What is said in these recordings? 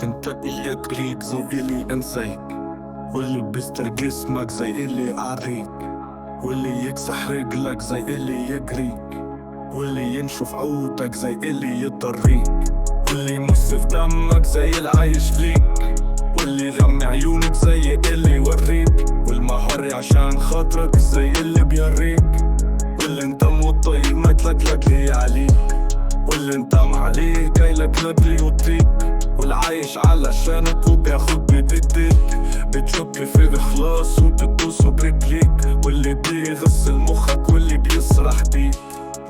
انت اياك ليك زي اللي انسيك، واللي بيستر جسمك زي اللي اعريك، واللي يكسح رجلك زي اللي يجريك، واللي ينشف عودك زي اللي يضريك، واللي يمص في دمك زي العايش فيك، واللي يغمي عيونك زي اللي يوريك، والمهر عشان خاطرك زي اللي بيوريك، واللي انت مطيب ما تلكلك لي عليك، واللي انت عليه جايلك لبلي يطيك، والعايش علشانك وبياخد بايديك، بتشك في الاخلاص وبتدوسه برجليك، واللي بيغسل مخك واللي بيسرح بيك،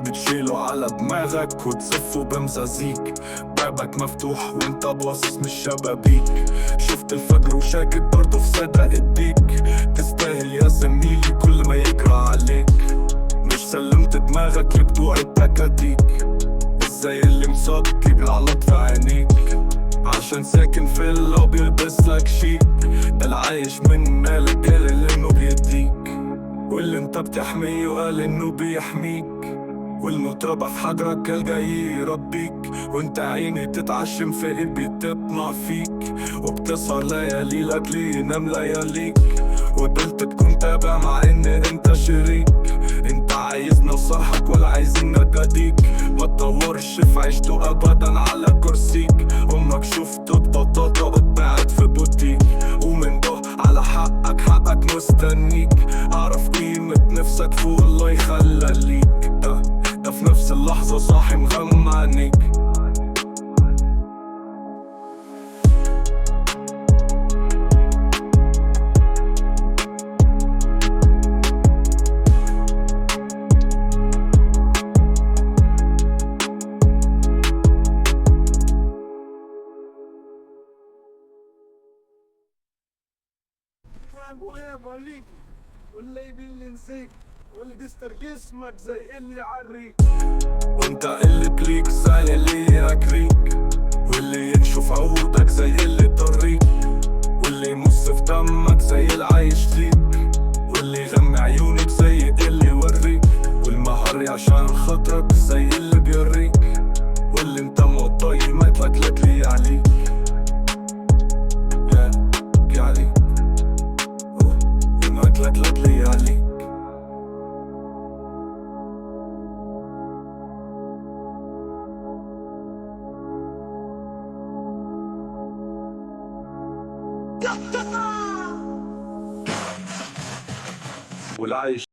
بتشيله على دماغك وتزفه بمزازيك، بابك مفتوح وانت باصص من الشبابيك، شفت الفجر وشاكك برضه في صدق ايديك، تستاهل يا زميلي كل ما يجرى عليك، مش سلمت دماغك لبتوع التكاتيك، زي اللي مصدق بالعلط في عينيك، عشان ساكن في اللي بيلبس لك شيك، ده العايش من مالك قال انه بيديك، واللي انت بتحميه وقال انه بيحميك، والمتربة في حجرك الجاي يربيك، وانت عيني تتعشم في قلبي تطمع فيك، وبتسهر ليالي لاجل ينام لياليك، وقبلت تكون تابع مع ان انت شريك، انت عايزنا نصحك ولا عايزينك اديك، ما تدورش في عيشته ابدا على كرسيك، امك شفته ببطاطا قاعد في بوتيك، ومن ده على حقك حقك مستنيك، اعرف قيمة نفسك فوق الله يخليك، ده في نفس اللحظة صاحي مغمى عينيك. واللي بينسيك واللي بيستر جسمك زي اللي يعريك، وانت اللي بليك زي اللي ياكليك، واللي ينشف عودك زي اللي يضريك، واللي يمص في دمك زي العايش فيك، واللي يغمي عيونك زي اللي يوريك، والمهر عشان خاطرك زي اللي بيوريك، واللي انت مقطعي ما تلكلك لي عليك، يا عليك ما تلكلك لي عليك. والعايش